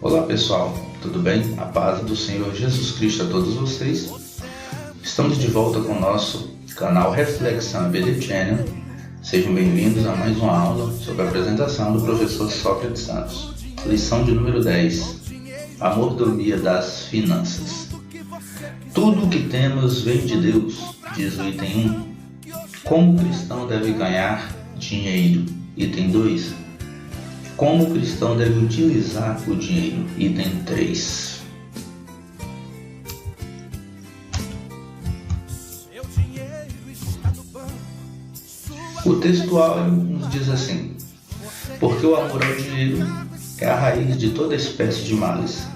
Olá pessoal, tudo bem? A paz do Senhor Jesus Cristo a todos vocês. Estamos de volta com o nosso canal Reflexão EBD Channel. Sejam bem-vindos a mais uma aula sobre a apresentação do professor Sócrates Santos. Lição de número 10, a mordomia das finanças. Tudo o que temos vem de Deus, diz o item 1. Como o cristão deve ganhar dinheiro? Item 2. Como o cristão deve utilizar o dinheiro? Item 3. O textual nos diz assim: porque o amor ao dinheiro é a raiz de toda espécie de males.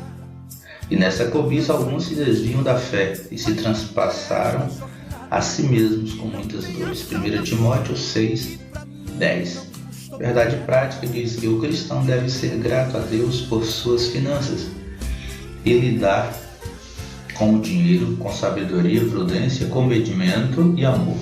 E nessa cobiça alguns se desviam da fé e se transpassaram a si mesmos com muitas dores. 1 Timóteo 6, 10. Verdade prática diz que o cristão deve ser grato a Deus por suas finanças e lidar com o dinheiro com sabedoria, prudência, comedimento e amor.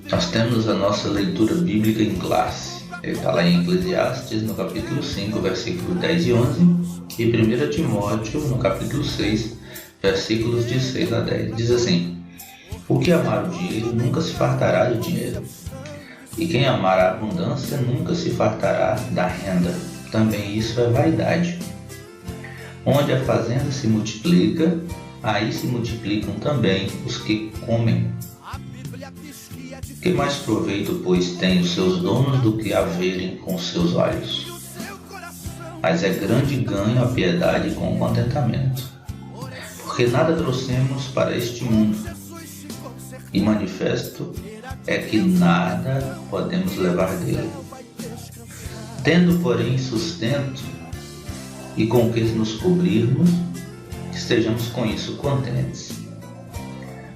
Nós temos a nossa leitura bíblica em classe. Está lá em Eclesiastes, no capítulo 5, versículos 10 e 11, e 1 Timóteo, no capítulo 6, versículos de 6 a 10. Diz assim: o que amar o dinheiro nunca se fartará de dinheiro, e quem amar a abundância nunca se fartará da renda. Também isso é vaidade. Onde a fazenda se multiplica, aí se multiplicam também os que comem. Que mais proveito, pois, têm os seus donos do que a verem com seus olhos? Mas é grande ganho a piedade com o contentamento. Porque nada trouxemos para este mundo, e manifesto é que nada podemos levar dele. Tendo, porém, sustento e com que nos cobrirmos, estejamos com isso contentes.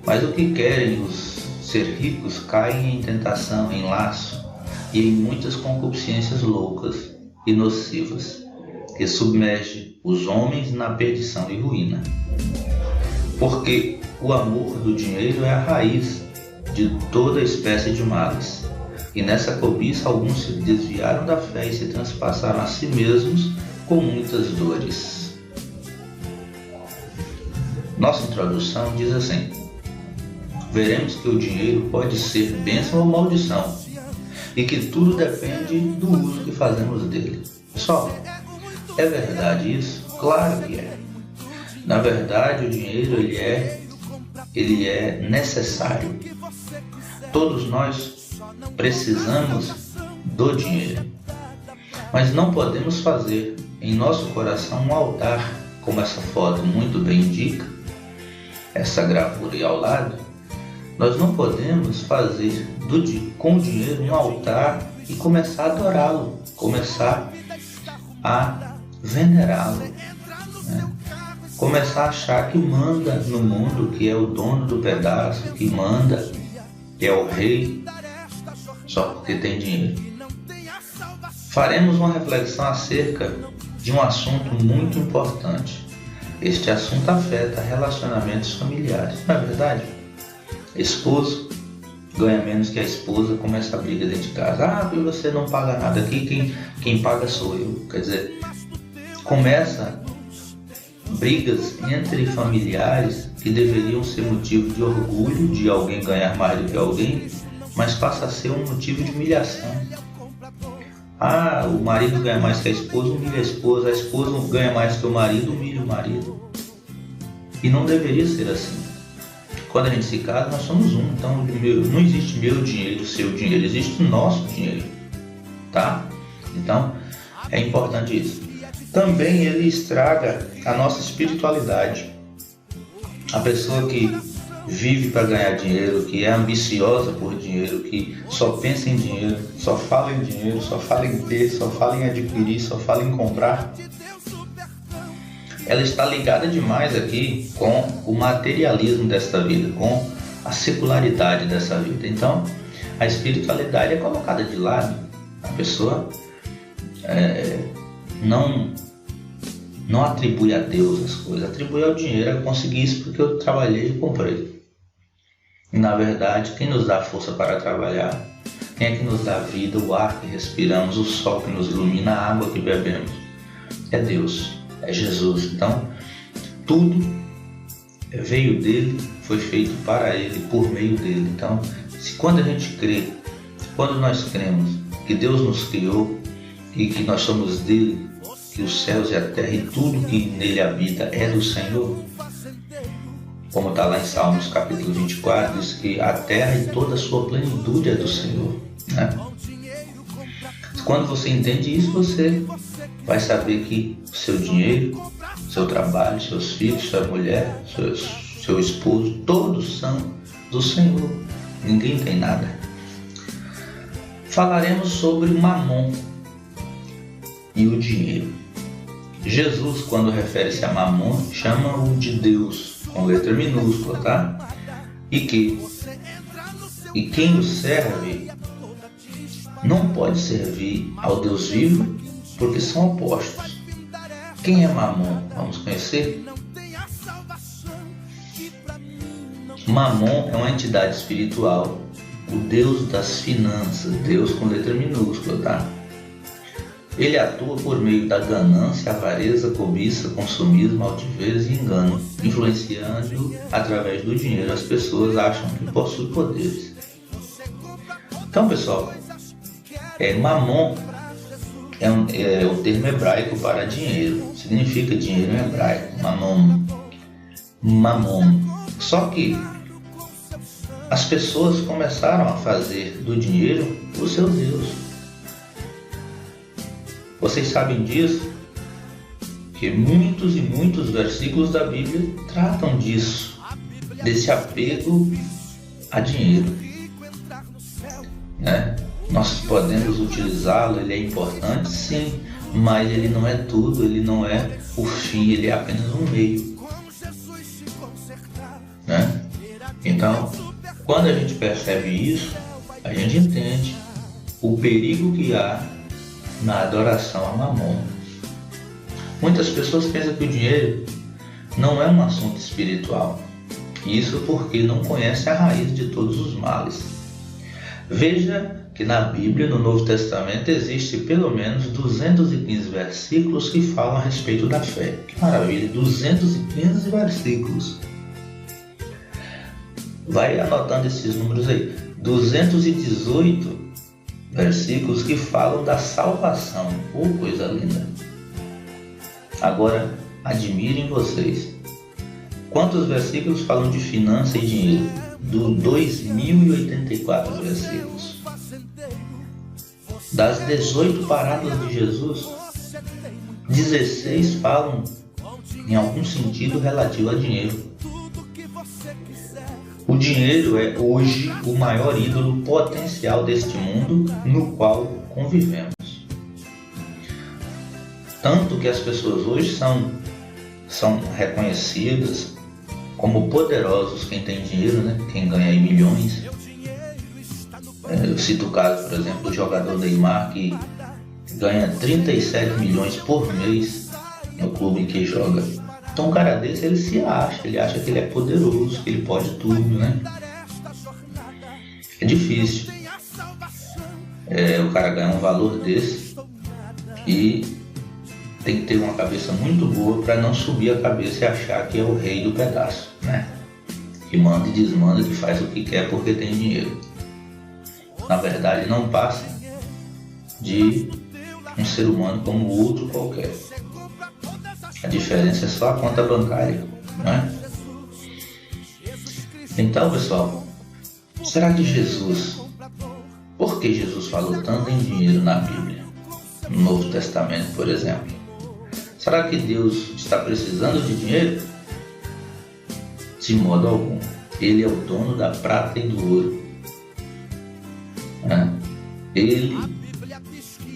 Mas o que querem os ser ricos caem em tentação, em laço e em muitas concupiscências loucas e nocivas, que submerge os homens na perdição e ruína. Porque o amor do dinheiro é a raiz de toda espécie de males, e nessa cobiça alguns se desviaram da fé e se transpassaram a si mesmos com muitas dores. Nossa introdução diz assim: veremos que o dinheiro pode ser bênção ou maldição, e que tudo depende do uso que fazemos dele. Pessoal, é verdade isso? Claro que é. Na verdade, o dinheiro ele é necessário. Todos nós precisamos do dinheiro, mas não podemos fazer em nosso coração um altar, como essa foto muito bem indica, essa gravura aí ao lado. Nós não podemos fazer com o dinheiro um altar e começar a adorá-lo, começar a venerá-lo, né? Começar a achar que manda no mundo, que é o dono do pedaço, que manda, que é o rei, só porque tem dinheiro. Faremos uma reflexão acerca de um assunto muito importante. Este assunto afeta relacionamentos familiares, não é verdade? Esposo ganha menos que a esposa, começa a briga dentro de casa. Porque você não paga nada aqui, quem paga sou eu. Quer dizer, começa brigas entre familiares que deveriam ser motivo de orgulho de alguém ganhar mais do que alguém, mas passa a ser um motivo de humilhação. O marido ganha mais que a esposa a esposa ganha mais que o marido, humilha o marido. E não deveria ser assim. Quando a gente se casa, nós somos um, então não existe meu dinheiro, seu dinheiro, existe o nosso dinheiro, tá? Então, é importante isso. Também ele estraga a nossa espiritualidade. A pessoa que vive para ganhar dinheiro, que é ambiciosa por dinheiro, que só pensa em dinheiro, só fala em dinheiro, só fala em ter, só fala em adquirir, só fala em comprar, ela está ligada demais aqui com o materialismo desta vida, com a secularidade dessa vida. Então, a espiritualidade é colocada de lado. A pessoa não atribui a Deus as coisas, atribui ao dinheiro. Eu consegui isso porque eu trabalhei e comprei. E na verdade, quem nos dá força para trabalhar Quem é que nos dá vida, o ar que respiramos, o sol que nos ilumina, a água que bebemos? É Deus, é Jesus. Então, tudo veio dele, foi feito para ele, por meio dele. Então, quando a gente crê, quando nós cremos que Deus nos criou e que nós somos dele, que os céus e a terra e tudo que nele habita é do Senhor, como está lá em Salmos capítulo 24, diz que a terra e toda a sua plenitude é do Senhor, né? Quando você entende isso, você vai saber que o seu dinheiro, seu trabalho, seus filhos, sua mulher, seu esposo, todos são do Senhor. Ninguém tem nada. Falaremos sobre Mamon e o dinheiro. Jesus, quando refere-se a Mamon, chama-o de Deus, com letra minúscula, tá? E quem o serve não pode servir ao Deus vivo, porque são opostos. Quem é Mamon? Vamos conhecer? Mamon é uma entidade espiritual, o Deus das finanças, Deus com letra minúscula, tá? Ele atua por meio da ganância, avareza, cobiça, consumismo, altivez e engano, influenciando através do dinheiro. As pessoas acham que possuem poderes. Então, pessoal, Mamon é o termo hebraico para dinheiro. Significa dinheiro em hebraico, Mamon. Só que as pessoas começaram a fazer do dinheiro o seu Deus. Vocês sabem disso? Que muitos e muitos versículos da Bíblia tratam disso, desse apego a dinheiro, né? Nós podemos utilizá-lo, ele é importante, sim, mas ele não é tudo, ele não é o fim, ele é apenas um meio, né? Então, quando a gente percebe isso, a gente entende o perigo que há na adoração a Mamon. Muitas pessoas pensam que o dinheiro não é um assunto espiritual. Isso porque não conhecem a raiz de todos os males. Veja que na Bíblia, no Novo Testamento, existe pelo menos 215 versículos que falam a respeito da fé. Que maravilha, 215 versículos. Vai anotando esses números aí. 218 versículos que falam da salvação. Oh, coisa linda! Agora, admirem vocês. Quantos versículos falam de finança e dinheiro? 2084 versículos. Das 18 parábolas de Jesus, 16 falam em algum sentido relativo a dinheiro. O dinheiro é hoje o maior ídolo potencial deste mundo no qual convivemos. Tanto que as pessoas hoje são reconhecidas como poderosos, quem tem dinheiro, né? Quem ganha aí milhões. Eu cito o caso, por exemplo, do jogador Neymar, que ganha 37 milhões por mês no clube em que joga. Então um cara desse, ele se acha, ele acha que ele é poderoso, que ele pode tudo, né? É difícil o cara ganhar um valor desse, e tem que ter uma cabeça muito boa para não subir a cabeça e achar que é o rei do pedaço, né? Que manda e desmanda, que faz o que quer porque tem dinheiro. Na verdade, não passa de um ser humano como outro qualquer. A diferença é só a conta bancária, né? Então, pessoal, será que por que Jesus falou tanto em dinheiro na Bíblia? No Novo Testamento, por exemplo. Será que Deus está precisando de dinheiro? De modo algum. Ele é o dono da prata e do ouro, né? Ele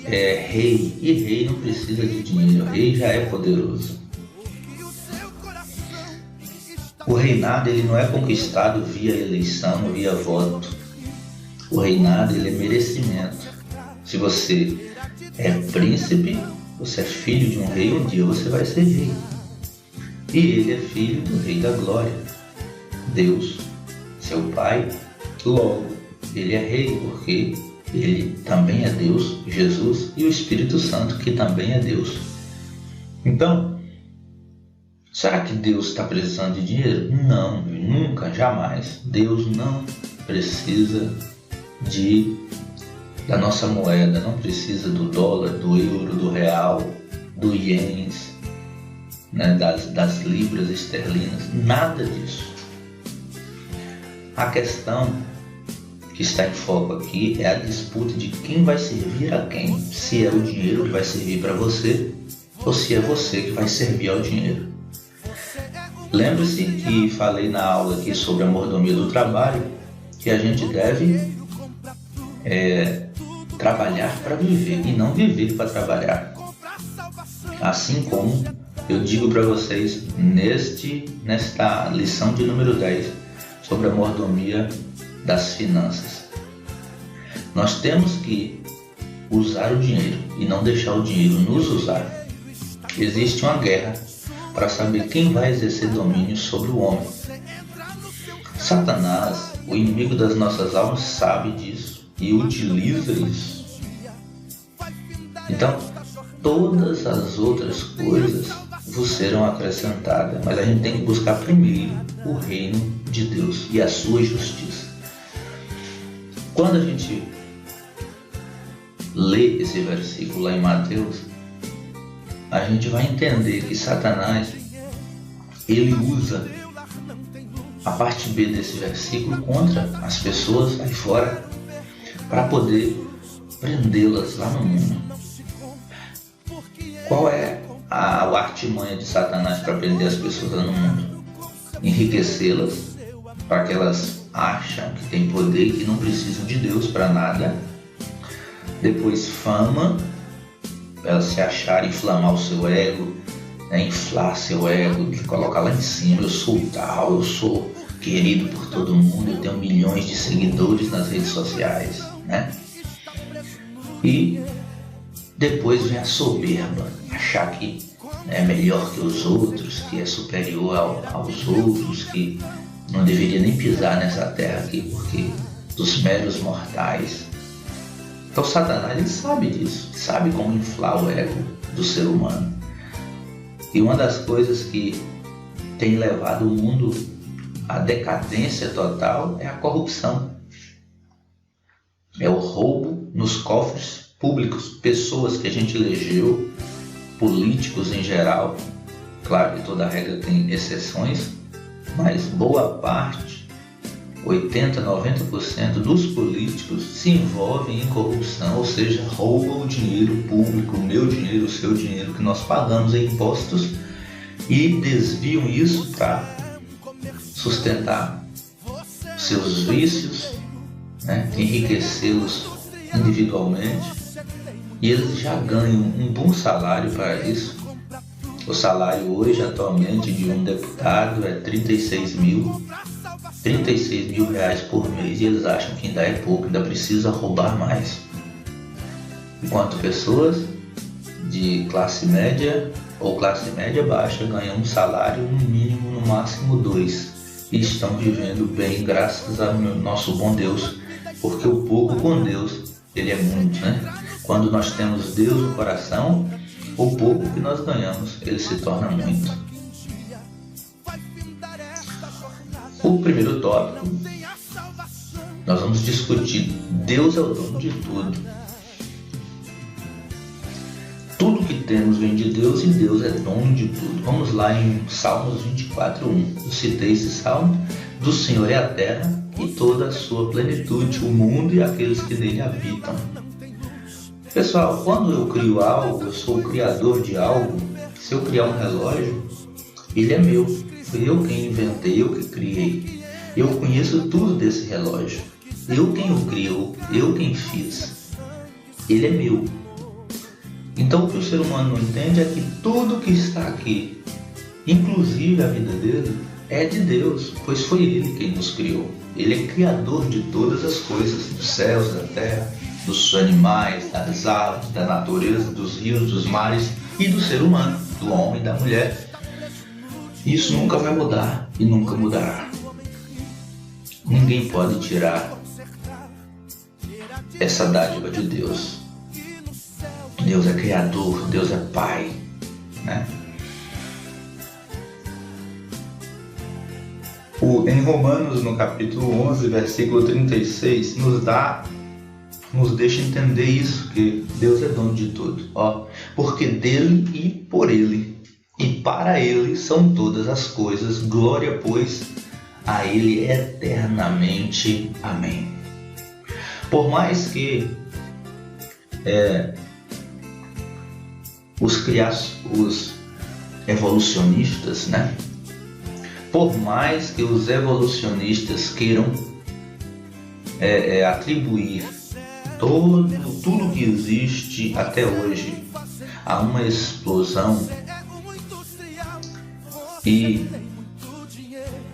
é rei, e rei não precisa de dinheiro, o rei já é poderoso. O reinado, ele não é conquistado via eleição, via voto. O reinado, ele é merecimento. Se você é príncipe, você é filho de um rei, um dia você vai ser rei. E ele é filho do Rei da Glória, Deus, seu Pai. Logo, ele é rei porque Ele também é Deus, Jesus, e o Espírito Santo, que também é Deus. Então, será que Deus está precisando de dinheiro? Não, nunca, jamais. Deus não precisa da nossa moeda, não precisa do dólar, do euro, do real, do ienes, né, das libras esterlinas, nada disso. A questão que está em foco aqui é a disputa de quem vai servir a quem, se é o dinheiro que vai servir para você ou se é você que vai servir ao dinheiro. Lembre-se que falei na aula aqui sobre a mordomia do trabalho, que a gente deve trabalhar para viver e não viver para trabalhar. Assim como eu digo para vocês nesta lição de número 10 sobre a mordomia das finanças. Nós temos que usar o dinheiro e não deixar o dinheiro nos usar. Existe uma guerra para saber quem vai exercer domínio sobre o homem. Satanás, o inimigo das nossas almas, sabe disso e utiliza isso. Então, todas as outras coisas vos serão acrescentadas, mas a gente tem que buscar primeiro o reino de Deus e a sua justiça. Quando a gente lê esse versículo lá em Mateus, a gente vai entender que Satanás, ele usa a parte B desse versículo contra as pessoas aí fora para poder prendê-las lá no mundo. Qual é a artimanha de Satanás para prender as pessoas lá no mundo? Enriquecê-las para que elas acham que têm poder e que não precisam de Deus para nada. Depois fama, elas se acharem, inflamar o seu ego, né? Inflar seu ego, colocar lá em cima, eu sou tal, eu sou querido por todo mundo, eu tenho milhões de seguidores nas redes sociais, né? E depois vem a soberba, achar que é melhor que os outros, que é superior aos outros, que não deveria nem pisar nessa terra aqui, porque dos meros mortais. Então Satanás, ele sabe disso, sabe como inflar o ego do ser humano. E uma das coisas que tem levado o mundo à decadência total é a corrupção. É o roubo nos cofres públicos, pessoas que a gente elegeu, políticos em geral. Claro que toda regra tem exceções, mas boa parte, 80%, 90% dos políticos se envolvem em corrupção, ou seja, roubam o dinheiro público, o meu dinheiro, o seu dinheiro que nós pagamos em impostos e desviam isso para sustentar seus vícios, né? Enriquecê-los individualmente, e eles já ganham um bom salário para isso. O salário hoje, atualmente, de um deputado é 36 mil reais por mês, e eles acham que ainda é pouco, ainda precisa roubar mais. Enquanto pessoas de classe média ou classe média baixa ganham um salário no mínimo, no máximo 2, e estão vivendo bem graças ao nosso bom Deus, porque o pouco com Deus, ele é muito, né? Quando nós temos Deus no coração, o pouco que nós ganhamos, ele se torna muito. O primeiro tópico, nós vamos discutir: Deus é o dono de tudo. Tudo que temos vem de Deus e Deus é dono de tudo. Vamos lá em Salmos 24:1. Eu citei esse salmo: do Senhor é a terra e toda a sua plenitude, o mundo e aqueles que nele habitam. Pessoal, quando eu crio algo, eu sou o criador de algo. Se eu criar um relógio, ele é meu. Fui eu quem inventei, eu que criei. Eu conheço tudo desse relógio. Eu quem o criou, eu quem fiz. Ele é meu. Então o que o ser humano não entende é que tudo que está aqui, inclusive a vida dele, é de Deus, pois foi Ele quem nos criou. Ele é criador de todas as coisas, dos céus, da terra, dos animais, das aves, da natureza, dos rios, dos mares e do ser humano, do homem e da mulher. Isso nunca vai mudar e nunca mudará. Ninguém pode tirar essa dádiva de Deus. Deus é Criador, Deus é Pai, né? Em Romanos, no capítulo 11, versículo 36, nos deixa entender isso, que Deus é dono de tudo. Porque dele e por ele e para ele são todas as coisas, glória, pois, a ele eternamente. Amém. Por mais que os evolucionistas, né? Por mais que os evolucionistas queiram atribuir tudo que existe até hoje a uma explosão e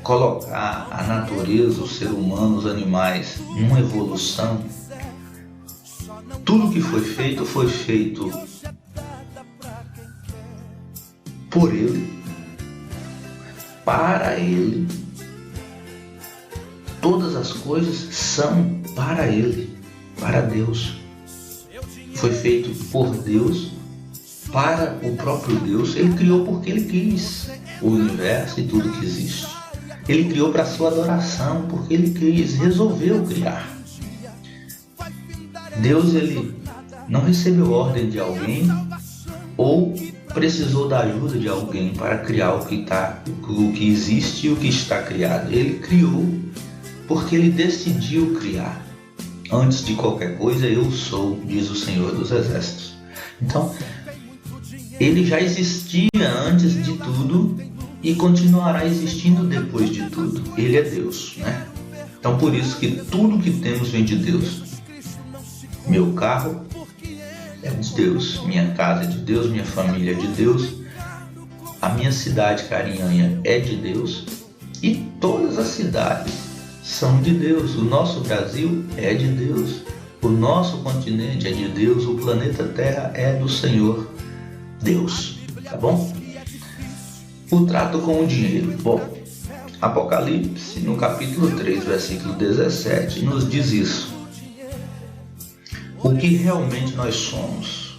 colocar a natureza, o ser humano, os animais numa evolução, tudo que foi feito por ele, para ele. Todas as coisas são para ele, para Deus. Foi feito por Deus, para o próprio Deus. Ele criou porque ele quis o universo e tudo que existe. Ele criou para sua adoração, porque ele quis, resolveu criar. Deus, ele não recebeu ordem de alguém ou precisou da ajuda de alguém para criar o que existe e o que está criado. Ele criou porque ele decidiu criar. Antes de qualquer coisa, eu sou, diz o Senhor dos Exércitos. Então, ele já existia antes de tudo e continuará existindo depois de tudo. Ele é Deus, né? Então, por isso que tudo que temos vem de Deus. Meu carro é de Deus, minha casa é de Deus, minha família é de Deus, a minha cidade, Carinhanha, é de Deus e todas as cidades são de Deus. O nosso Brasil é de Deus, o nosso continente é de Deus, o planeta Terra é do Senhor Deus, tá bom? O trato com o dinheiro. Bom, Apocalipse, no capítulo 3, versículo 17, nos diz isso. O que realmente nós somos.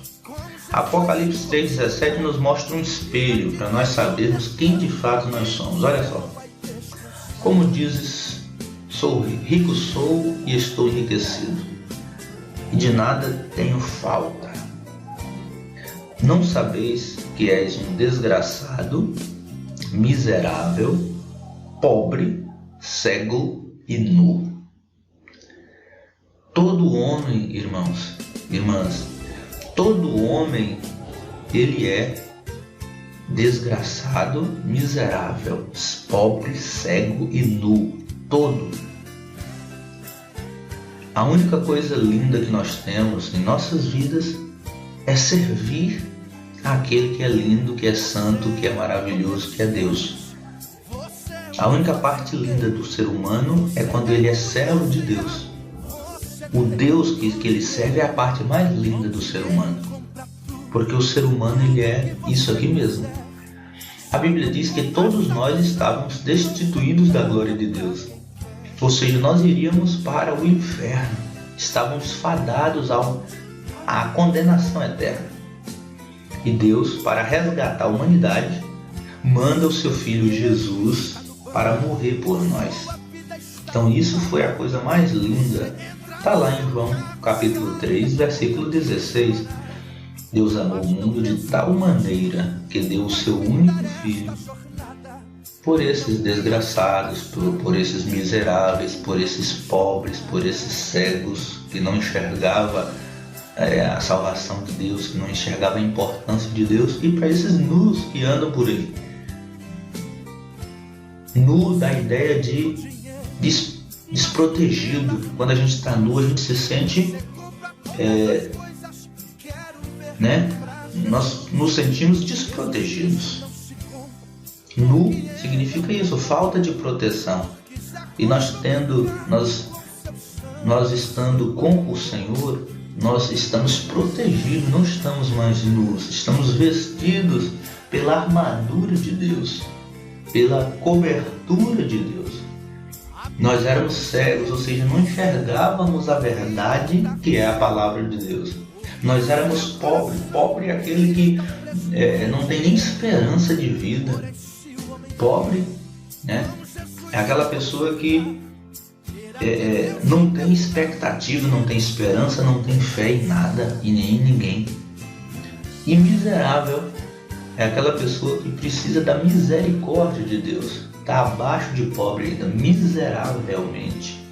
Apocalipse 3,17 nos mostra um espelho para nós sabermos quem de fato nós somos. Olha só. Como dizes, rico sou e estou enriquecido, e de nada tenho falta. Não sabeis que és um desgraçado, miserável, pobre, cego e nu. Todo homem, irmãos, irmãs, todo homem, ele é desgraçado, miserável, pobre, cego e nu. Todo. A única coisa linda que nós temos em nossas vidas é servir àquele que é lindo, que é santo, que é maravilhoso, que é Deus. A única parte linda do ser humano é quando ele é servo de Deus. O Deus que ele serve é a parte mais linda do ser humano, porque o ser humano, ele é isso aqui mesmo. A Bíblia diz que todos nós estávamos destituídos da glória de Deus, ou seja, nós iríamos para o inferno, estávamos fadados à condenação eterna. E Deus, para resgatar a humanidade, manda o seu Filho Jesus para morrer por nós. Então isso foi a coisa mais linda. Está lá em João capítulo 3, versículo 16. Deus amou o mundo de tal maneira que deu o seu único filho por esses desgraçados, por esses miseráveis, por esses pobres, por esses cegos que não enxergavam a salvação de Deus, que não enxergavam a importância de Deus, e para esses nus que andam por aí. Nu da ideia de desprotegido. Quando a gente está nu, a gente se sente nós nos sentimos desprotegidos. Nu significa isso, falta de proteção. E nós estando com o Senhor, nós estamos protegidos, não estamos mais nus, estamos vestidos pela armadura de Deus, pela cobertura de Deus. Nós éramos cegos, ou seja, não enxergávamos a verdade que é a palavra de Deus. Nós éramos pobres. Pobre é aquele que não tem nem esperança de vida. Pobre, né? É aquela pessoa que não tem expectativa, não tem esperança, não tem fé em nada e nem em ninguém. E miserável é aquela pessoa que precisa da misericórdia de Deus. Está abaixo de pobre ainda, miseravelmente.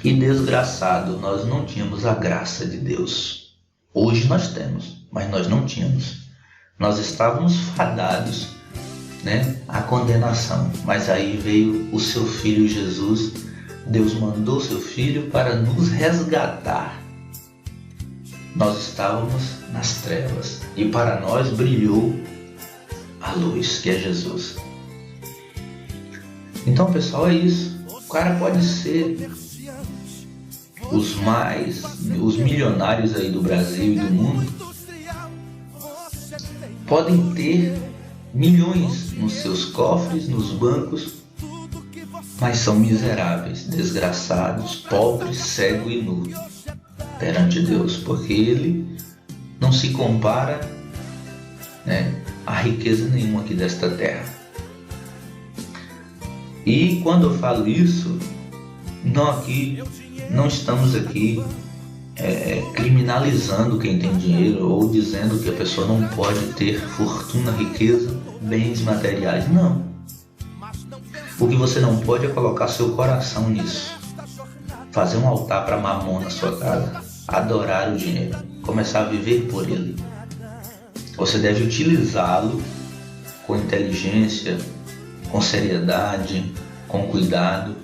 E desgraçado, nós não tínhamos a graça de Deus. Hoje nós temos, mas nós não tínhamos. Nós estávamos fadados, né, à condenação. Mas aí veio o seu Filho Jesus. Deus mandou seu Filho para nos resgatar. Nós estávamos nas trevas e para nós brilhou a luz, que é Jesus. Então, pessoal, é isso. O cara pode ser os milionários aí do Brasil e do mundo, podem ter milhões nos seus cofres, nos bancos, mas são miseráveis, desgraçados, pobres, cego e nu perante Deus, porque Ele não se compara, né, a riqueza nenhuma aqui desta terra. E quando eu falo isso, não estamos aqui criminalizando quem tem dinheiro ou dizendo que a pessoa não pode ter fortuna, riqueza, bens materiais. Não. O que você não pode é colocar seu coração nisso. Fazer um altar para Mamon na sua casa. Adorar o dinheiro. Começar a viver por ele. Você deve utilizá-lo com inteligência, com seriedade, com cuidado.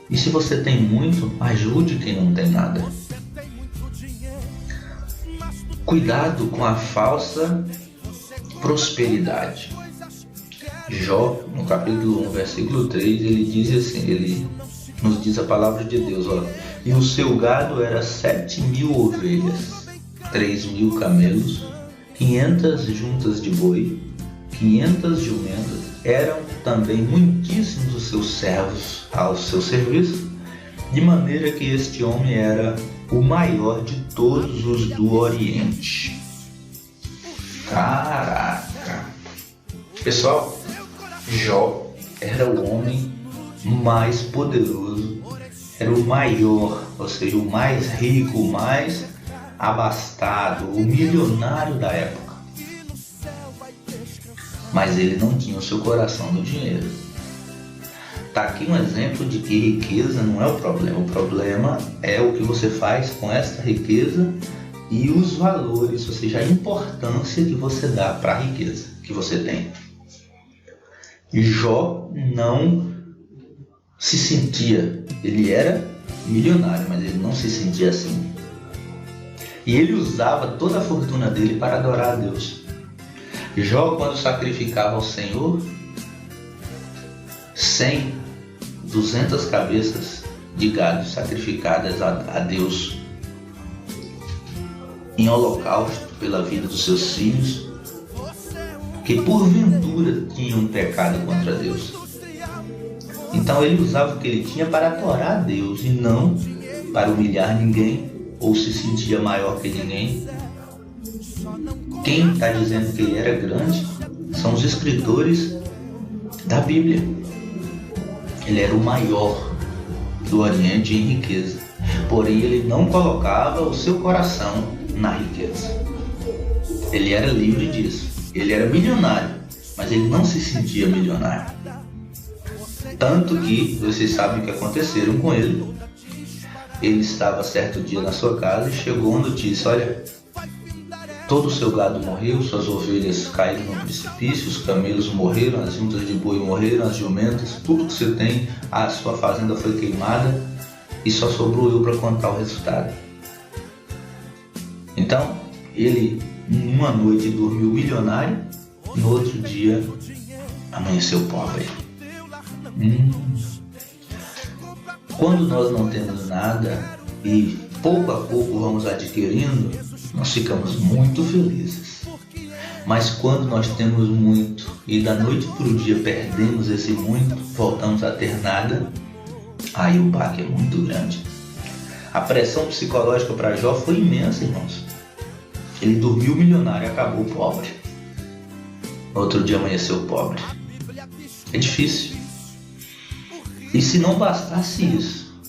E se você tem muito, ajude quem não tem nada. Cuidado com a falsa prosperidade. Jó, no capítulo 1, versículo 3, ele diz assim, ele nos diz a palavra de Deus, ó, e o seu gado era 7.000 ovelhas, 3.000 camelos, 500 juntas de boi, 500 jumentas, eram também muitíssimos os seus servos ao seu serviço, de maneira que este homem era o maior de todos os do Oriente. Caraca! Pessoal, Jó era o homem mais poderoso, era o maior, ou seja, o mais rico, o mais abastado, o milionário da época. Mas ele não tinha o seu coração no dinheiro. Está aqui um exemplo de que riqueza não é o problema é o que você faz com essa riqueza e os valores, ou seja, a importância que você dá para a riqueza que você tem. Jó não se sentia, ele era milionário, mas ele não se sentia assim. E ele usava toda a fortuna dele para adorar a Deus. Jó, quando sacrificava ao Senhor, 100, 200 cabeças de gado sacrificadas a Deus em holocausto pela vida dos seus filhos, que porventura tinham pecado contra Deus. Então ele usava o que ele tinha para adorar a Deus e não para humilhar ninguém ou se sentia maior que ninguém. Quem está dizendo que ele era grande são os escritores da Bíblia. Ele era o maior do Oriente em riqueza, porém ele não colocava o seu coração na riqueza. Ele era livre disso. Ele era milionário, mas ele não se sentia milionário. Tanto que vocês sabem o que aconteceram com ele. Ele estava certo dia na sua casa e chegou a notícia: olha, todo o seu gado morreu, suas ovelhas caíram no precipício, os camelos morreram, as juntas de boi morreram, as jumentas, tudo que você tem, a sua fazenda foi queimada e só sobrou eu para contar o resultado. Então, ele, numa noite, dormiu milionário, no outro dia, amanheceu pobre. Quando nós não temos nada e pouco a pouco vamos adquirindo, nós ficamos muito felizes. Mas quando nós temos muito e da noite para o dia perdemos esse muito, voltamos a ter nada, aí o baque é muito grande. A pressão psicológica para Jó foi imensa, irmãos. Ele dormiu milionário e acabou pobre. Outro dia amanheceu pobre. É difícil. E se não bastasse isso,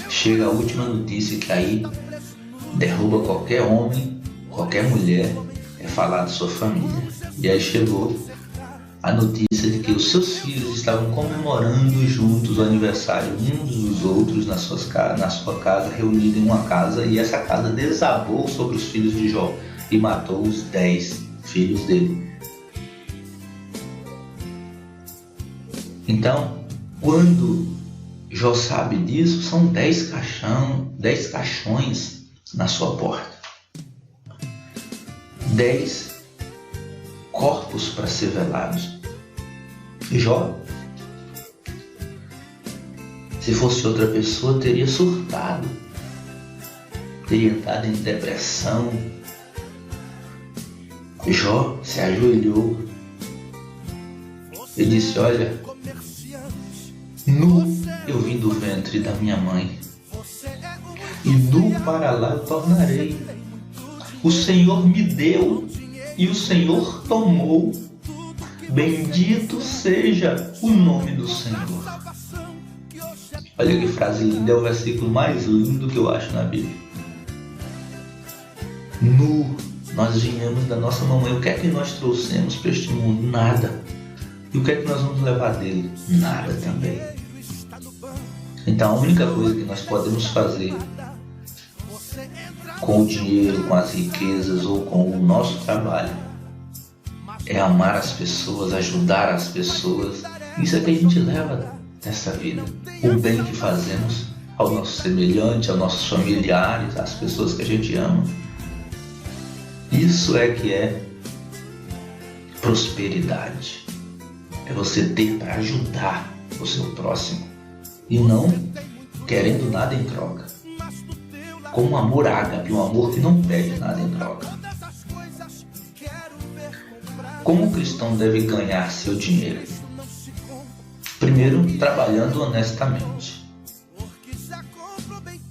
chega a última notícia que aí derruba qualquer homem, qualquer mulher, é falar de sua família. E aí chegou a notícia de que os seus filhos estavam comemorando juntos o aniversário uns dos outros na sua casa, reunidos em uma casa, e essa casa desabou sobre os filhos de Jó e matou os 10 filhos dele. Então, quando Jó sabe disso, são 10 caixões na sua porta. 10 corpos para ser velados. E Jó, se fosse outra pessoa, teria surtado, teria entrado em depressão. Jó se ajoelhou e disse: olha, nu eu vim do ventre da minha mãe, e nu para lá eu tornarei. O Senhor me deu e o Senhor tomou. Bendito seja o nome do Senhor. Olha que frase linda, é o versículo mais lindo que eu acho na Bíblia. Nu, nós viemos da nossa mamãe. O que é que nós trouxemos para este mundo? Nada. E o que é que nós vamos levar dele? Nada também. Então a única coisa que nós podemos fazer com o dinheiro, com as riquezas ou com o nosso trabalho é amar as pessoas, ajudar as pessoas. Isso é que a gente leva nessa vida. O bem que fazemos ao nosso semelhante, aos nossos familiares, às pessoas que a gente ama. Isso é que é prosperidade. É você ter para ajudar o seu próximo e não querendo nada em troca. Com um amor ágape, um amor que não pede nada em troca. Como o cristão deve ganhar seu dinheiro? Primeiro, trabalhando honestamente.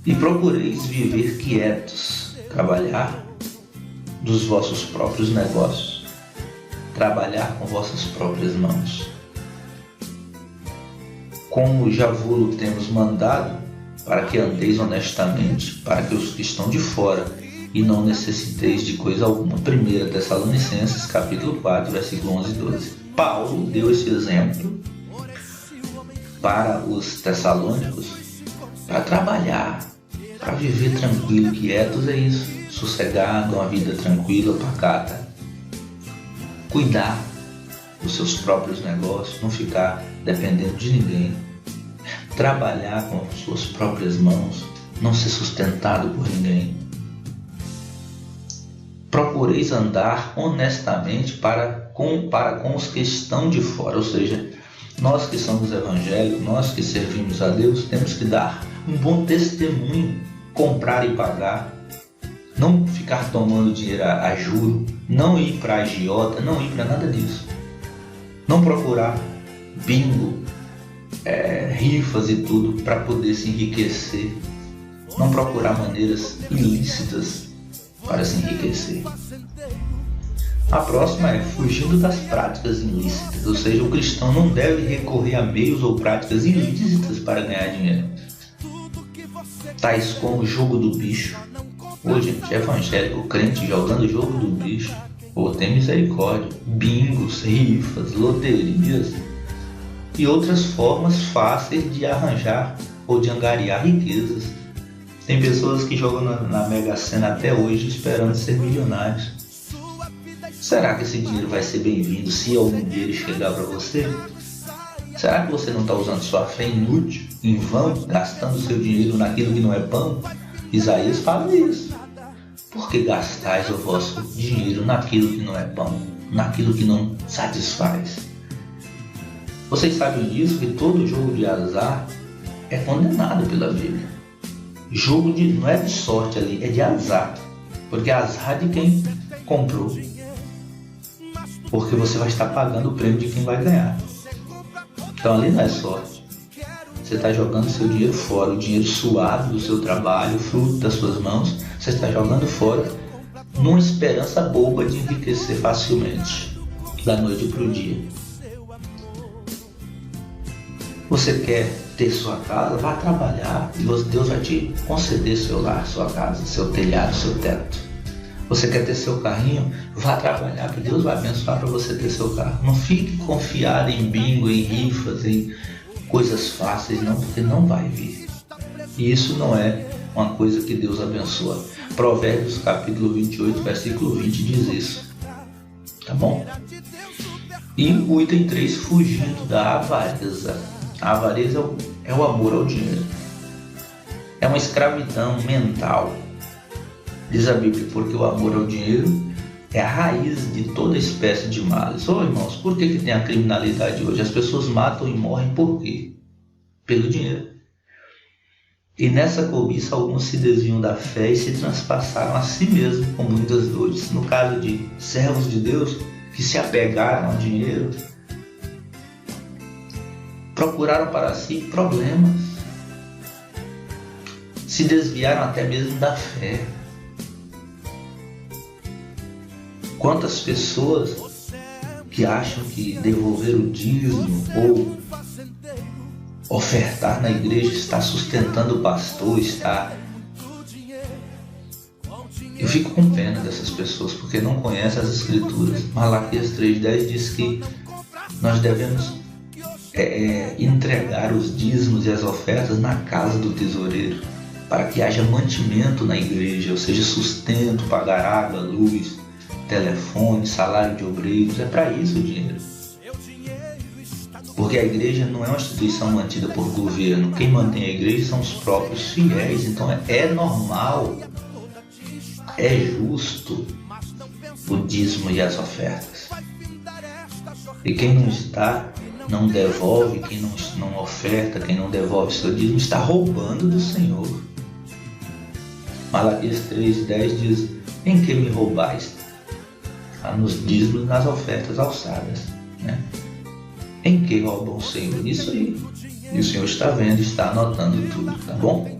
E procureis viver quietos, trabalhar dos vossos próprios negócios, trabalhar com vossas próprias mãos. Como já vos temos mandado, para que andeis honestamente, para que os que estão de fora e não necessiteis de coisa alguma. 1 Tessalonicenses, capítulo 4, versículo 11 e 12. Paulo deu esse exemplo para os tessalônicos, para trabalhar, para viver tranquilo, quietos, é isso, sossegado, uma vida tranquila, pacata. Cuidar dos seus próprios negócios, não ficar dependendo de ninguém. Trabalhar com suas próprias mãos, não ser sustentado por ninguém. Procureis andar honestamente para com os que estão de fora, ou seja, nós que somos evangélicos, nós que servimos a Deus, temos que dar um bom testemunho, comprar e pagar, não ficar tomando dinheiro a juro, não ir para agiota, não ir para nada disso, não procurar bingo, rifas e tudo para poder se enriquecer, não procurar maneiras ilícitas para se enriquecer. A próxima é fugindo das práticas ilícitas, ou seja, o cristão não deve recorrer a meios ou práticas ilícitas para ganhar dinheiro, tais como o jogo do bicho. Hoje, gente, evangélico, crente jogando o jogo do bicho, tem misericórdia, bingos, rifas, loterias e outras formas fáceis de arranjar ou de angariar riquezas. Tem pessoas que jogam na Mega Sena até hoje esperando ser milionários. Será que esse dinheiro vai ser bem-vindo se algum dia ele chegar para você? Será que você não está usando sua fé inútil, em vão, gastando seu dinheiro naquilo que não é pão? Isaías fala isso. Por que gastais o vosso dinheiro naquilo que não é pão, naquilo que não satisfaz? Vocês sabem disso, que todo jogo de azar é condenado pela Bíblia. Jogo não é de sorte ali, é de azar. Porque azar de quem comprou. porque você vai estar pagando o prêmio de quem vai ganhar. Então ali não é sorte. Você está jogando seu dinheiro fora, o dinheiro suado do seu trabalho, o fruto das suas mãos, você está jogando fora numa esperança boba de enriquecer facilmente, da noite para o dia. Você quer ter sua casa? Vá trabalhar e Deus vai te conceder seu lar, sua casa, seu telhado, seu teto. Você quer ter seu carrinho? Vá trabalhar que Deus vai abençoar para você ter seu carro. Não fique confiado em bingo, em rifas, em coisas fáceis, não, porque não vai vir. E isso não é uma coisa que Deus abençoa. Provérbios capítulo 28, versículo 20 diz isso. Tá bom? E o item 3, fugindo da avareza. A avareza é o amor ao dinheiro. É uma escravidão mental. Diz a Bíblia, porque o amor ao dinheiro é a raiz de toda espécie de males. Irmãos, por que tem a criminalidade hoje? As pessoas matam e morrem por quê? Pelo dinheiro. E nessa cobiça, alguns se desviam da fé e se transpassaram a si mesmos com muitas dores. No caso de servos de Deus que se apegaram ao dinheiro, procuraram para si problemas, se desviaram até mesmo da fé. Quantas pessoas que acham que devolver o dízimo ou ofertar na igreja está sustentando o pastor, Eu fico com pena dessas pessoas porque não conhecem as escrituras. Malaquias 3,10 diz que nós devemos entregar os dízimos e as ofertas na casa do tesoureiro, para que haja mantimento na igreja, ou seja, sustento, pagar água, luz, telefone, salário de obreiros. É para isso o dinheiro. Porque a igreja não é uma instituição mantida por governo. Quem mantém a igreja são os próprios fiéis. Então é normal, é justo o dízimo e as ofertas. E quem não está, não devolve, quem não oferta, quem não devolve seu dízimo, está roubando do Senhor. Malaquias 3,10 diz: em que me roubais? Nos dízimos, nas ofertas alçadas, né? Em que roubam o Senhor? Isso aí. E o Senhor está vendo, está anotando tudo, tá bom?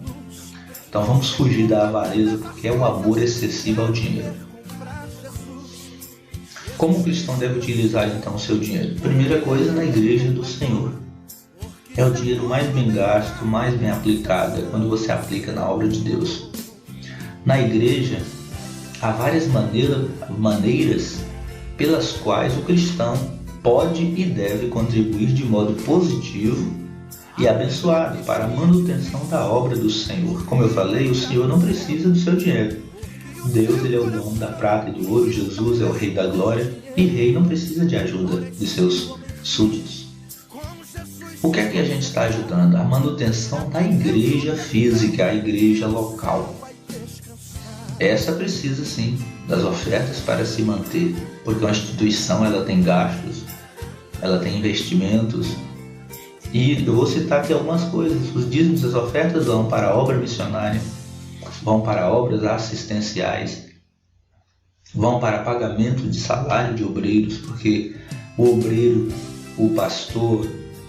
Então vamos fugir da avareza, porque é o amor excessivo ao dinheiro. Como o cristão deve utilizar então o seu dinheiro? Primeira coisa, na igreja do Senhor. É o dinheiro mais bem gasto, mais bem aplicado, é quando você aplica na obra de Deus. Na igreja, há várias maneiras pelas quais o cristão pode e deve contribuir de modo positivo e abençoado para a manutenção da obra do Senhor. Como eu falei, o Senhor não precisa do seu dinheiro. Deus, ele é o dono da prata e do ouro, Jesus é o Rei da glória, e rei não precisa de ajuda de seus súditos. O que é que a gente está ajudando? A manutenção da igreja física, a igreja local. Essa precisa sim das ofertas para se manter, porque uma instituição ela tem gastos, ela tem investimentos. E eu vou citar aqui algumas coisas. Os dízimos e as ofertas vão para a obra missionária, vão para obras assistenciais, vão para pagamento de salário de obreiros, porque o obreiro, o pastor,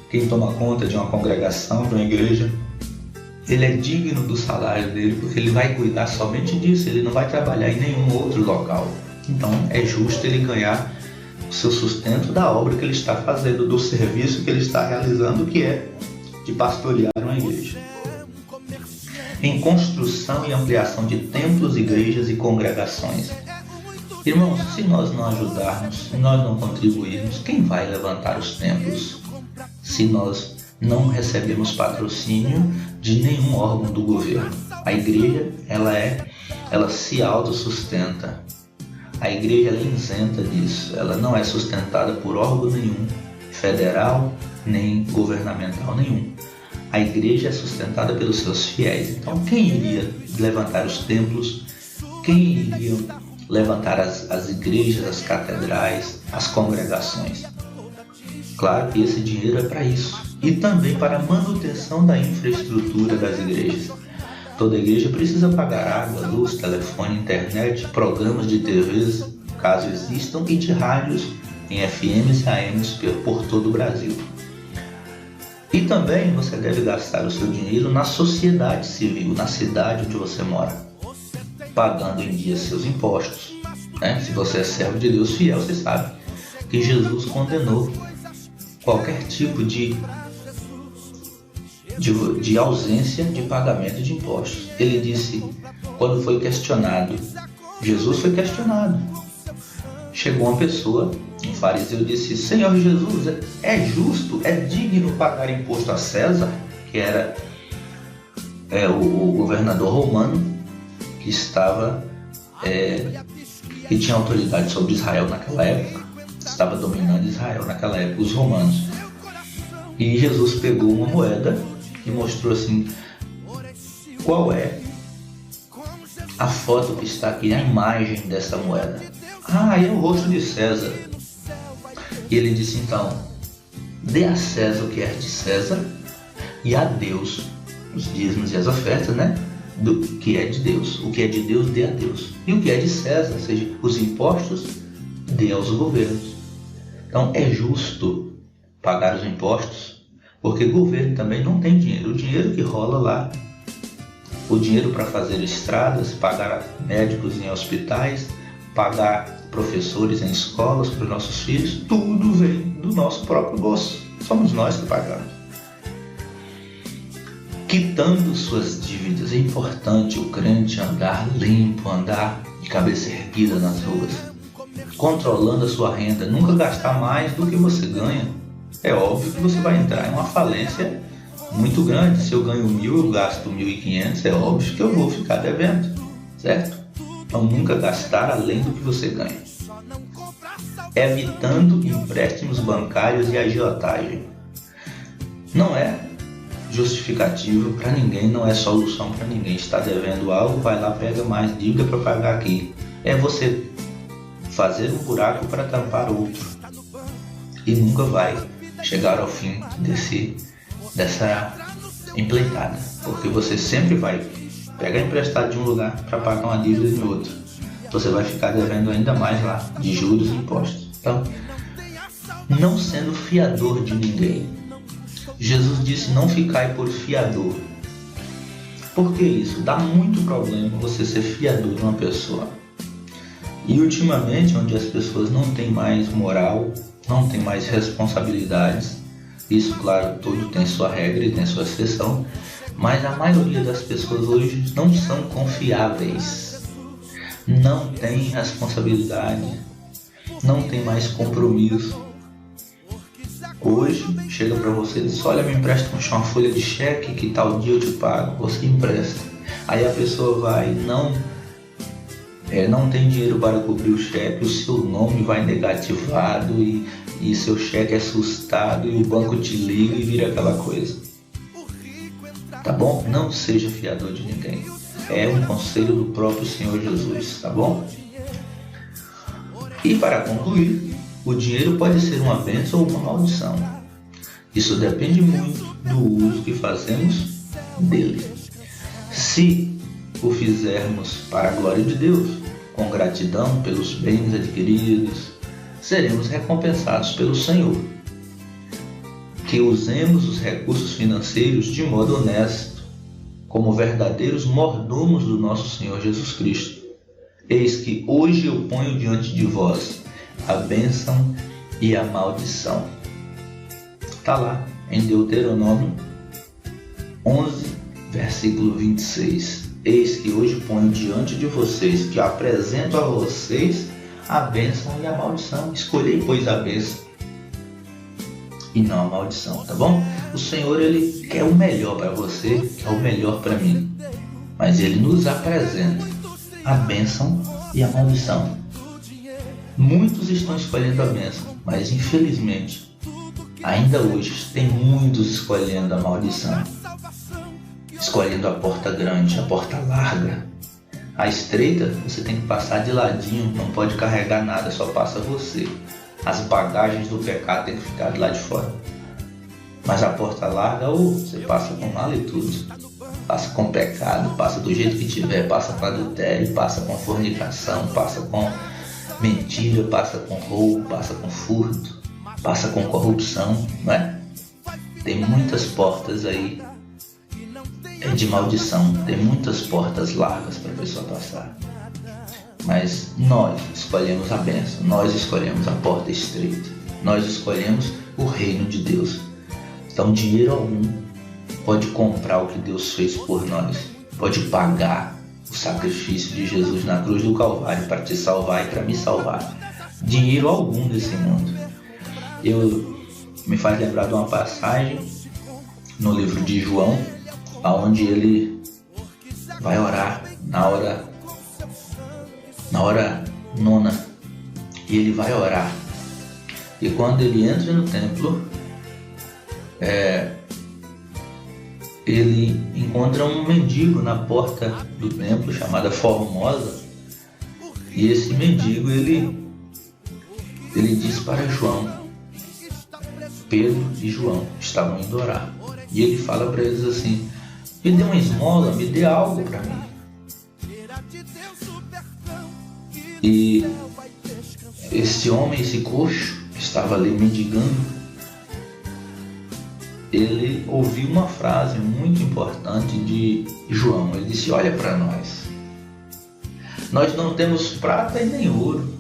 quem toma conta de uma congregação, de uma igreja, ele é digno do salário dele, porque ele vai cuidar somente disso, ele não vai trabalhar em nenhum outro local. Então é justo ele ganhar o seu sustento da obra que ele está fazendo, do serviço que ele está realizando, que é de pastorear uma igreja. Em construção e ampliação de templos, igrejas e congregações. Irmãos, se nós não ajudarmos, se nós não contribuirmos, quem vai levantar os templos? Se nós não recebemos patrocínio de nenhum órgão do governo. A igreja, ela se autossustenta. A igreja ela é isenta disso. Ela não é sustentada por órgão nenhum, federal, nem governamental nenhum. A igreja é sustentada pelos seus fiéis. Então, quem iria levantar os templos? Quem iria levantar as igrejas, as catedrais, as congregações? Claro que esse dinheiro é para isso. E também para a manutenção da infraestrutura das igrejas. Toda igreja precisa pagar água, luz, telefone, internet, programas de TVs, caso existam, e de rádios em FMs e AMs por todo o Brasil. E também você deve gastar o seu dinheiro na sociedade civil, na cidade onde você mora, pagando em dia seus impostos. Né? Se você é servo de Deus fiel, você sabe que Jesus condenou qualquer tipo de ausência de pagamento de impostos. Ele disse, quando foi questionado, Jesus foi questionado. Chegou uma pessoa, um fariseu, disse: Senhor Jesus, é justo, é digno pagar imposto a César, que era o governador romano, que tinha autoridade sobre Israel naquela época, estava dominando Israel naquela época, os romanos. E Jesus pegou uma moeda e mostrou assim, qual é a foto que está aqui, a imagem dessa moeda. É o rosto de César. E ele disse então, dê a César o que é de César e a Deus os dízimos e as ofertas, né? Do que é de Deus. O que é de Deus, dê a Deus. E o que é de César, ou seja, os impostos, dê aos governos. Então é justo pagar os impostos, porque o governo também não tem dinheiro. O dinheiro que rola lá, o dinheiro para fazer estradas, pagar médicos em hospitais, pagar professores em escolas para os nossos filhos, tudo vem do nosso próprio bolso. Somos nós que pagamos. Quitando suas dívidas. É importante o crente andar limpo, andar de cabeça erguida nas ruas, controlando a sua renda, nunca gastar mais do que você ganha. É óbvio que você vai entrar em uma falência muito grande. Se eu ganho 1.000, eu gasto 1.500, é óbvio que eu vou ficar devendo, certo? Então nunca gastar além do que você ganha. Evitando empréstimos bancários e agiotagem. Não é justificativo para ninguém, não é solução para ninguém. Está devendo algo, vai lá, pega mais dívida para pagar aqui. É você fazer um buraco para tampar outro. E nunca vai chegar ao fim dessa empleitada. Porque você sempre vai pegar emprestado de um lugar para pagar uma dívida de outro. Você vai ficar devendo ainda mais lá, de juros e impostos. Então, não sendo fiador de ninguém. Jesus disse, não ficai por fiador. Por que isso? Dá muito problema você ser fiador de uma pessoa. E ultimamente, onde as pessoas não têm mais moral, não têm mais responsabilidades, isso, claro, tudo tem sua regra e tem sua exceção, mas a maioria das pessoas hoje não são confiáveis, não tem responsabilidade, não tem mais compromisso. Hoje chega para você e diz, olha, me empresta uma folha de cheque que tal dia eu te pago, você empresta. Aí a pessoa vai, não tem dinheiro para cobrir o cheque, o seu nome vai negativado e seu cheque é assustado e o banco te liga e vira aquela coisa. Tá bom? Não seja fiador de ninguém. É um conselho do próprio Senhor Jesus, tá bom? E para concluir, o dinheiro pode ser uma bênção ou uma maldição. Isso depende muito do uso que fazemos dele. Se o fizermos para a glória de Deus, com gratidão pelos bens adquiridos, seremos recompensados pelo Senhor. Que usemos os recursos financeiros de modo honesto, como verdadeiros mordomos do nosso Senhor Jesus Cristo. Eis que hoje eu ponho diante de vós a bênção e a maldição. Está lá em Deuteronômio 11, versículo 26. Eis que hoje ponho diante de vocês, que apresento a vocês a bênção e a maldição. Escolhei, pois, a bênção e não a maldição, tá bom? O Senhor, Ele quer o melhor para você, quer o melhor para mim. Mas Ele nos apresenta a bênção e a maldição. Muitos estão escolhendo a bênção, mas infelizmente, ainda hoje, tem muitos escolhendo a maldição. Escolhendo a porta grande, a porta larga. A estreita, você tem que passar de ladinho, não pode carregar nada, só passa você. As bagagens do pecado tem que ficar do lado de fora. Mas a porta larga, você passa com mala e tudo. Passa com pecado, passa do jeito que tiver, passa com adultério, passa com fornicação, passa com mentira, passa com roubo, passa com furto, passa com corrupção, não é? Tem muitas portas aí de maldição, tem muitas portas largas para a pessoa passar. Mas nós escolhemos a bênção, nós escolhemos a porta estreita, nós escolhemos o reino de Deus. Então dinheiro algum pode comprar o que Deus fez por nós, pode pagar o sacrifício de Jesus na cruz do Calvário para te salvar e para me salvar. Dinheiro algum nesse mundo. Me faz lembrar de uma passagem no livro de João, onde ele vai orar na hora nona, e ele vai orar. E quando ele entra no templo, ele encontra um mendigo na porta do templo, chamada Formosa, e esse mendigo ele diz para João, Pedro e João estavam indo orar, e ele fala para eles assim: me dê uma esmola, me dê algo para mim. E esse homem, esse coxo que estava ali mendigando, ele ouviu uma frase muito importante de João. Ele disse: olha para nós não temos prata e nem ouro.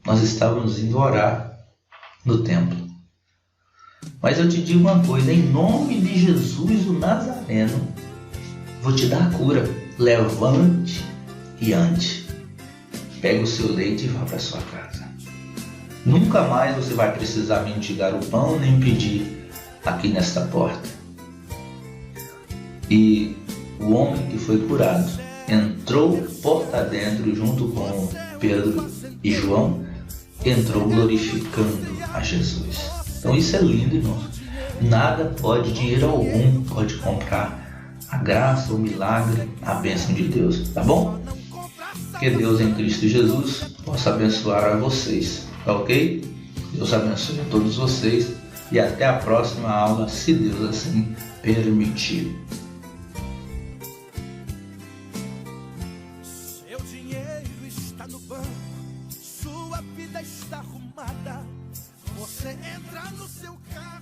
Nós estávamos indo orar no templo. Mas eu te digo uma coisa, em nome de Jesus o Nazareno, vou te dar a cura. Levante e ande. Pega o seu leite e vá para sua casa. Nunca mais você vai precisar mendigar o pão nem pedir aqui nesta porta. E o homem que foi curado entrou porta dentro junto com Pedro e João, entrou glorificando a Jesus. Então isso é lindo, irmãos. Nada dinheiro algum pode comprar a graça, o milagre, a bênção de Deus, tá bom? Que Deus em Cristo Jesus possa abençoar a vocês, tá ok? Deus abençoe a todos vocês e até a próxima aula, se Deus assim permitir. Seu dinheiro está no banco, sua vida está arrumada. Você entra no seu carro.